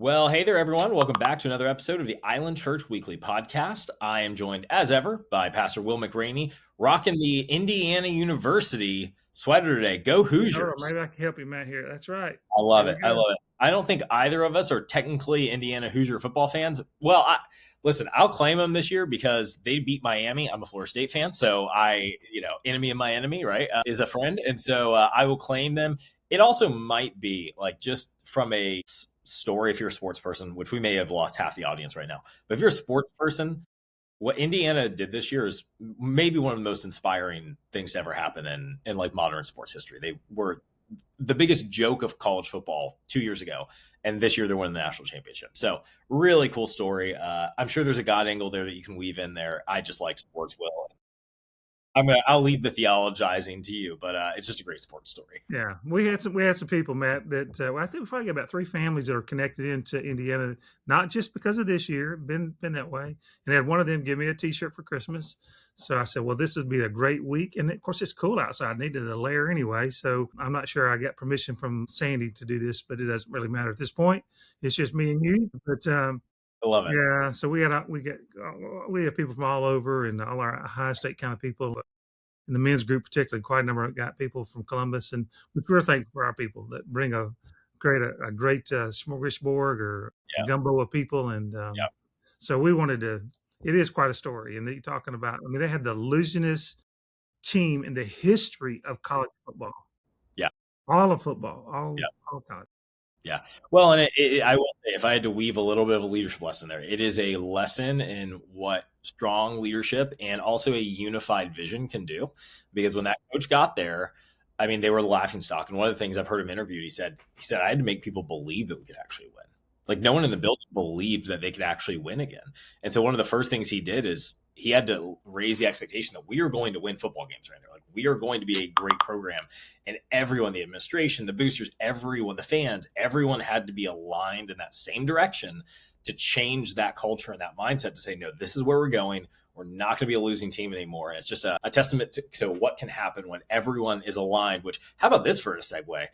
Well, hey there, everyone. Welcome back to another episode of the Island Church Weekly Podcast. I am joined, as ever, by Pastor Will McRaney, rocking the Indiana University sweater today. Go Oh, Hoosiers. maybe I can help you, Matt, here. That's right. I love Here we it. I go. love it. I don't think either of us are technically Indiana Hoosier football fans. Well, listen, I'll claim them this year because they beat Miami. I'm a Florida State fan. So enemy of my enemy, right, is a friend. And so I will claim them. It also might be like just from a story, if you're a sports person, which we may have lost half the audience right now, but if you're a sports person, what Indiana did this year is maybe one of the most inspiring things to ever happen in like modern sports history. They were the biggest joke of college football 2 years ago, and this year they're winning the national championship. So really cool story. I'm sure there's a God angle there that you can weave in there. I just like sports, Will. I'll leave the theologizing to you, but it's just a great sports story. Yeah, we had some people, Matt, that I think we probably got about three families that are connected into Indiana, not just because of this year, been that way. And had one of them give me a T-shirt for Christmas. So I said, well, this would be a great week, and of course it's cool outside. I needed a layer anyway, so I'm not sure I got permission from Sandy to do this, but it doesn't really matter at this point. It's just me and you. But I love it. yeah, so we have people from all over and all our high state kind of people. In the men's group, particularly, quite a number of got people from Columbus, and we're thankful for our people that bring a great smorgasbord or Yeah, gumbo of people, and yeah, so we wanted to. It is quite a story, and you're talking about. I mean, they had the losingest team in the history of college football, yeah, all of football, yeah. all college. Yeah. Well, and I will say, if I had to weave a little bit of a leadership lesson there, it is a lesson in what strong leadership and also a unified vision can do. Because when that coach got there, I mean, they were laughing stock. And one of the things I've heard him interviewed, he said, I had to make people believe that we could actually win. Like no one in the building believed that they could actually win again. And so one of the first things he did is he had to raise the expectation that we are going to win football games right now. Like we are going to be a great program. And everyone, the administration, the boosters, everyone, the fans, everyone had to be aligned in that same direction to change that culture and that mindset to say, no, this is where we're going. We're not going to be a losing team anymore. And it's just a testament to what can happen when everyone is aligned, which, how about this for a segue?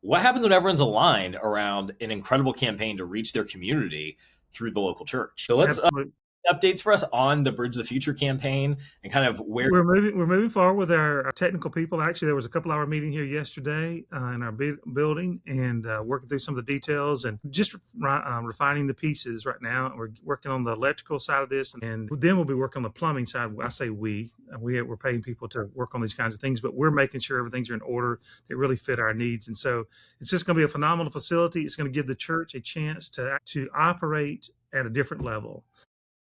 What happens when everyone's aligned around an incredible campaign to reach their community through the local church? So let's Absolutely. updates for us on the Bridge the Future campaign and kind of where. We're moving forward with our technical people. Actually, there was a couple-hour meeting here yesterday in our building, and working through some of the details and just refining the pieces right now. We're working on the electrical side of this, and then we'll be working on the plumbing side. I say we're paying people to work on these kinds of things, but we're making sure everything's in order that really fit our needs. And so it's just going to be a phenomenal facility. It's going to give the church a chance to operate at a different level.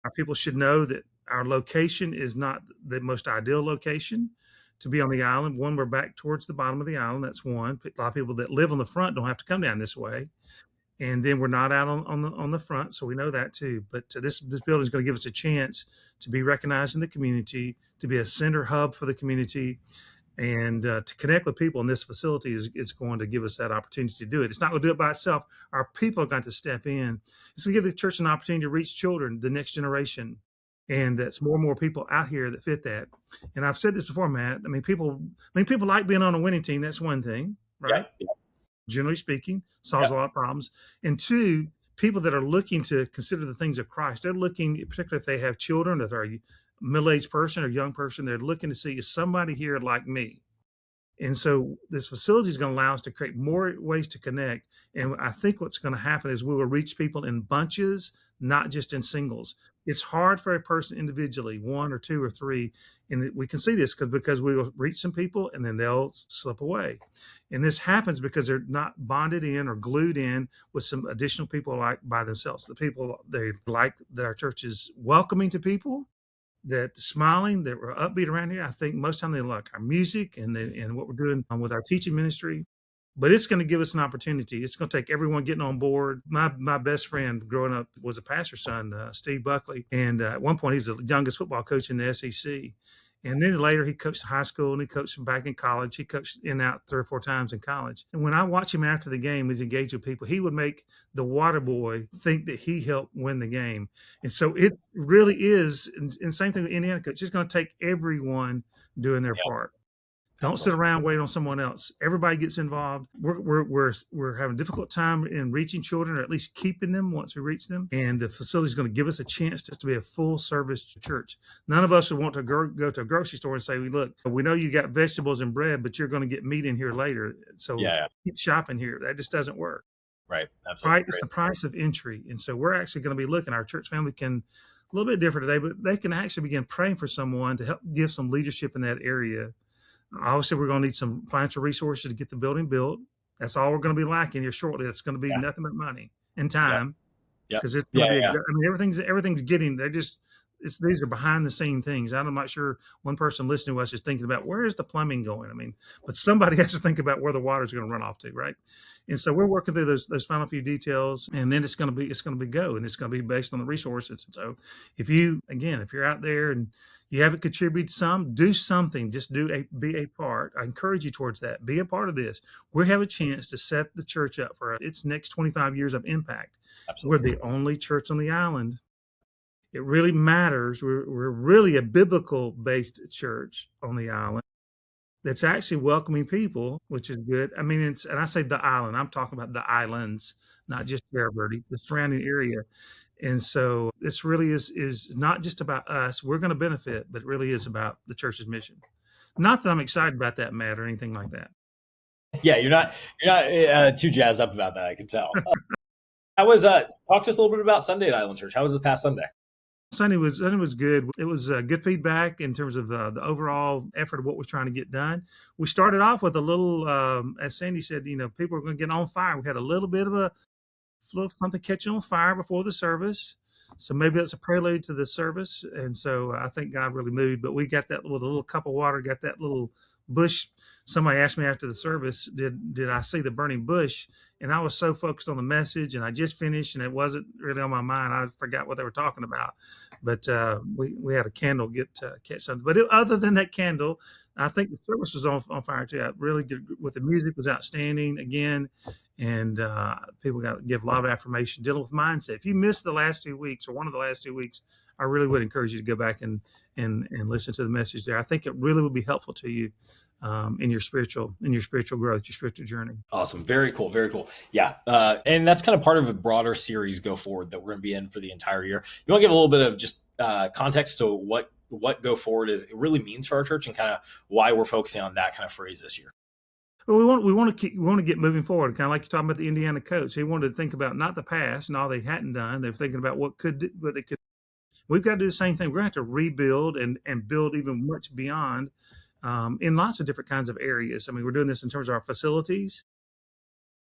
Our people should know that our location is not the most ideal location to be on the island. One, we're back towards the bottom of the island. That's one. A lot of people that live on the front don't have to come down this way. And then we're not out on the front, so we know that too. But this building is going to give us a chance to be recognized in the community, to be a center hub for the community, and to connect with people. And this facility is going to give us that opportunity to do it. It's not going to do it by itself. Our people are going to step in. It's going to give the church an opportunity to reach children, the next generation, and that's more and more people out here that fit that. And I've said this before, Matt. People like being on a winning team. That's one thing, right? Yeah, Generally speaking, solves yeah, a lot of problems. And two, people that are looking to consider the things of Christ. They're looking, particularly if they have children, if they're a middle-aged person or young person, they're looking to see, is somebody here like me? And so this facility is going to allow us to create more ways to connect. And I think what's going to happen is we will reach people in bunches, not just in singles. It's hard for a person individually, one or two or three. And we can see this because we will reach some people and then they'll slip away. And this happens because they're not bonded in or glued in with some additional people like by themselves. The people they like that our church is welcoming to people, that smiling, that we're upbeat around here. I think most of the time they like our music and what we're doing with our teaching ministry. But it's going to give us an opportunity. It's going to take everyone getting on board. My best friend growing up was a pastor's son, Steve Buckley, and at one point he's the youngest football coach in the SEC. And then later he coached high school and he coached back in college. He coached in and out 3 or 4 times in college. And when I watch him after the game, he's engaged with people. He would make the water boy think that he helped win the game. And so it really is, and same thing with Indiana coach, it's going to take everyone doing their yeah. part. Don't sit around waiting on someone else. Everybody gets involved. We're having a difficult time in reaching children, or at least keeping them once we reach them. And the facility is going to give us a chance to be a full service church. None of us would want to go to a grocery store and say, "Look, we know you got vegetables and bread, but you're going to get meat in here later. So keep shopping here." That just doesn't work. Right. Absolutely. Right. It's the price of entry. And so we're actually going to be looking. Our church family can a little bit different today, but they can actually begin praying for someone to help give some leadership in that area. Obviously, we're going to need some financial resources to get the building built. That's all we're going to be lacking here shortly. It's going to be nothing but money and time. Because it's going to be. I mean, everything's getting. These are behind the scene things. I'm not sure one person listening to us is thinking about where is the plumbing going. I mean, but somebody has to think about where the water's going to run off to, right? And so we're working through those final few details, and then it's going to be go, and it's going to be based on the resources. And so if you're out there and you haven't contributed some, do something. Just be a part. I encourage you towards that. Be a part of this. We have a chance to set the church up for its next 25 years of impact. Absolutely. We're the only church on the island. It really matters. We're really a biblical-based church on the island that's actually welcoming people, which is good. I mean, and I say the island. I'm talking about the islands, not just Bear Verde, the surrounding area. And so this really is not just about us. We're going to benefit, but it really is about the church's mission. Not that I'm excited about that, Matt, or anything like that. Yeah, you're not too jazzed up about that, I can tell. How was talk to us a little bit about Sunday at Island Church. How was this past Sunday? Sunday was good. It was good feedback in terms of the overall effort of what we're trying to get done. We started off with a little, as Sandy said, people are going to get on fire. We had a little bit of something catching on fire before the service. So maybe that's a prelude to the service. And so I think God really moved. But we got that with a little cup of water, got that little bush. Somebody asked me after the service, did I see the burning bush? And I was so focused on the message, and I just finished, and it wasn't really on my mind. I forgot what they were talking about. But we had a candle catch something. But other than that candle, I think the service was on fire too. Really good with the music was outstanding again, and people got to give a lot of affirmation dealing with mindset. If you missed the last 2 weeks or one of the last 2 weeks, I really would encourage you to go back and listen to the message there. I think it really would be helpful to you in your spiritual growth, your spiritual journey. Awesome. Very cool. Very cool. Yeah. And that's kind of part of a broader series Go Forward that we're going to be in for the entire year. You want to give a little bit of just context to what Go Forward is, it really means for our church, and kind of why we're focusing on that kind of phrase this year. Well, we want to get moving forward, kind of like you're talking about the Indiana coach. He wanted to think about not the past and all they hadn't done. They're thinking about what they could. We've got to do the same thing. We're going to have to rebuild and build even much beyond in lots of different kinds of areas. I mean, we're doing this in terms of our facilities.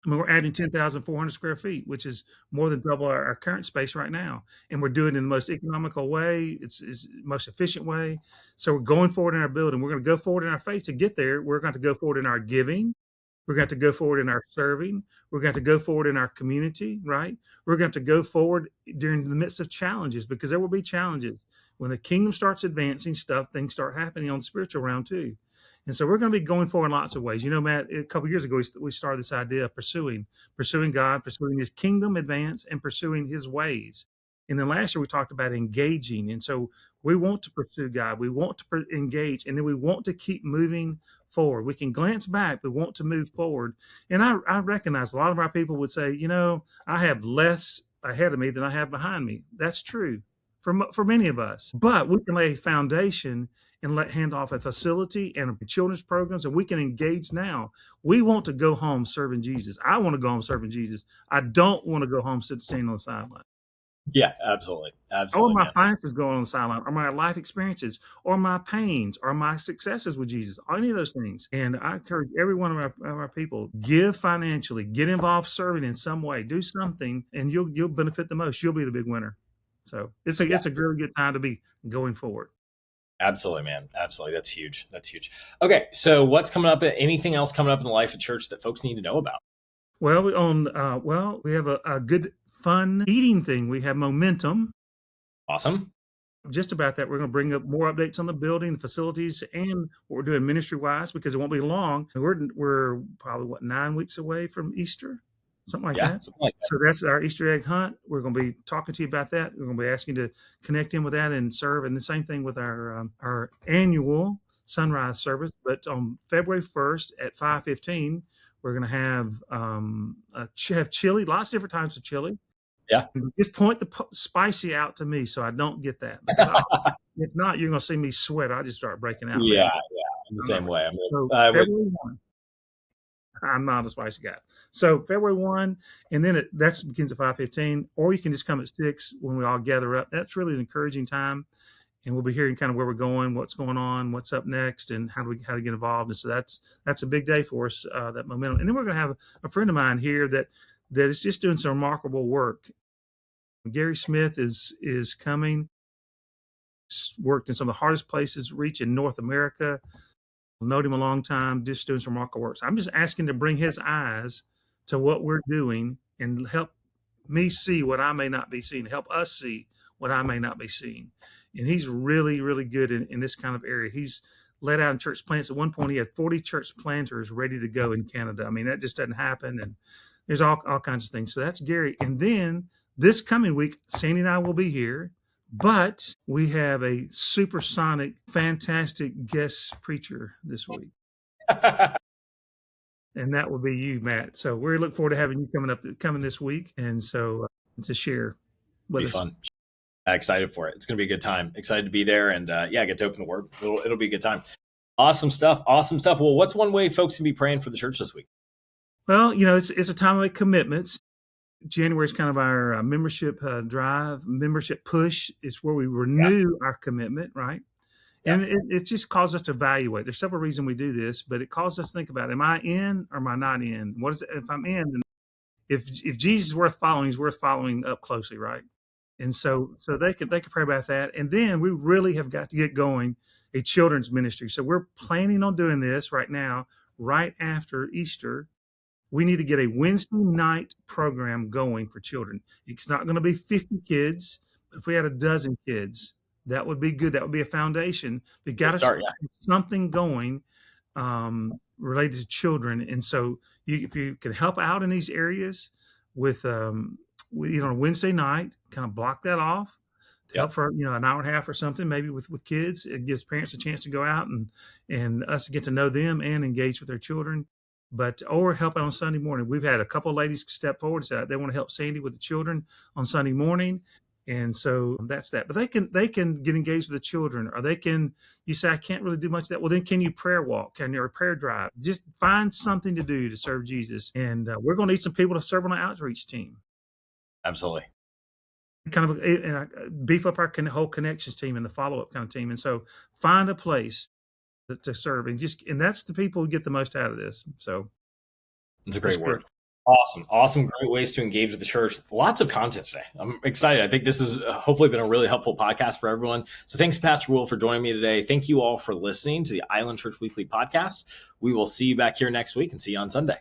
I mean, we're adding 10,400 square feet, which is more than double our current space right now. And we're doing it in the most economical way. It's the most efficient way. So we're going forward in our building. We're going to go forward in our faith to get there. We're going to go forward in our giving. We're going to go forward in our serving. We're going to go forward in our community, right? We're going to go forward during the midst of challenges, because there will be challenges. When the kingdom starts advancing, things start happening on the spiritual realm too. And so we're going to be going forward in lots of ways. Matt, a couple of years ago, we started this idea of pursuing God, pursuing his kingdom advance, and pursuing his ways. And then last year we talked about engaging. And so we want to pursue God. We want to engage, and then we want to keep moving forward. We can glance back, but want to move forward. And I recognize a lot of our people would say, I have less ahead of me than I have behind me. That's true for many of us. But we can lay a foundation and hand off a facility and children's programs, and we can engage now. We want to go home serving Jesus. I want to go home serving Jesus. I don't want to go home standing on the sideline. Yeah, absolutely. All my finances going on the sideline, or my life experiences, or my pains, or my successes with Jesus, any of those things. And I encourage every one of our people, give financially, get involved serving in some way, do something, and you'll benefit the most. You'll be the big winner. So it's a really good time to be going forward. Absolutely, man. Absolutely. That's huge. Okay. So what's coming up? Anything else coming up in the life of church that folks need to know about? Well, we have a good, fun eating thing. We have Momentum. Awesome. Just about that. We're going to bring up more updates on the building, the facilities, and what we're doing ministry-wise, because it won't be long. We're probably, 9 weeks away from Easter? Something like that. So that's our Easter egg hunt. We're going to be talking to you about that. We're going to be asking you to connect in with that and serve. And the same thing with our annual sunrise service. But on February 1st at 5:15, we're going to have chili, lots of different types of chili. Yeah. Just point the spicy out to me so I don't get that. If not, you're going to see me sweat. I just start breaking out. Yeah, I'm the same way. So February 1. I'm not a spicy guy. So February 1, and then that begins at 5:15, or you can just come at 6 when we all gather up. That's really an encouraging time, and we'll be hearing kind of where we're going, what's going on, what's up next, and how to get involved. And so that's a big day for us, that momentum. And then we're going to have a friend of mine here that is just doing some remarkable work. Gary Smith is coming. He's worked in some of the hardest places reach in North America. Known him a long time, just doing some remarkable work. So I'm just asking to bring his eyes to what we're doing and help me see what I may not be seeing, help us see what I may not be seeing. And he's really, really good in this kind of area. He's led out in church plants. At one point, he had 40 church planters ready to go in Canada. I mean, that just doesn't happen. And there's all kinds of things. So that's Gary. And then this coming week, Sandy and I will be here. But we have a supersonic, fantastic guest preacher this week. And that will be you, Matt. So we look forward to having you coming this week. And so to share. It'll be fun. Excited for it. It's going to be a good time. Excited to be there and get to open the word. It'll be a good time. Awesome stuff. Well, what's one way folks can be praying for the church this week? Well, it's a time of commitments. January is kind of our membership drive, membership push. It's where we renew our commitment, right? Yeah. And it just calls us to evaluate. There's several reasons we do this, but it calls us to think about, am I in or am I not in? What is it? If I'm in, then if Jesus is worth following, he's worth following up closely, right? And so they could pray about that. And then we really have got to get going a children's ministry. So we're planning on doing this right now, right after Easter. We need to get a Wednesday night program going for children. It's not going to be 50 kids. If we had a dozen kids, that would be good. That would be a foundation. We got to start something going related to children. And so if you can help out in these areas with on a Wednesday night, kind of block that off. Help for an hour and a half or something, maybe with kids. It gives parents a chance to go out and us to get to know them and engage with their children. Or help out on Sunday morning. We've had a couple of ladies step forward and say they want to help Sandy with the children on Sunday morning. And so that's that. But they can get engaged with the children, or you say, I can't really do much of that. Well, then can you prayer walk? Can you prayer drive? Just find something to do to serve Jesus. And we're going to need some people to serve on the outreach team. Absolutely. Kind of beef up our whole connections team and the follow-up kind of team. And so find a place to serve, and that's the people who get the most out of this. So it's a great word. Awesome. Great ways to engage with the church. Lots of content today. I'm excited. I think this has hopefully been a really helpful podcast for everyone. So thanks, Pastor Will, for joining me today. Thank you all for listening to the Island Church Weekly podcast. We will see you back here next week and see you on Sunday.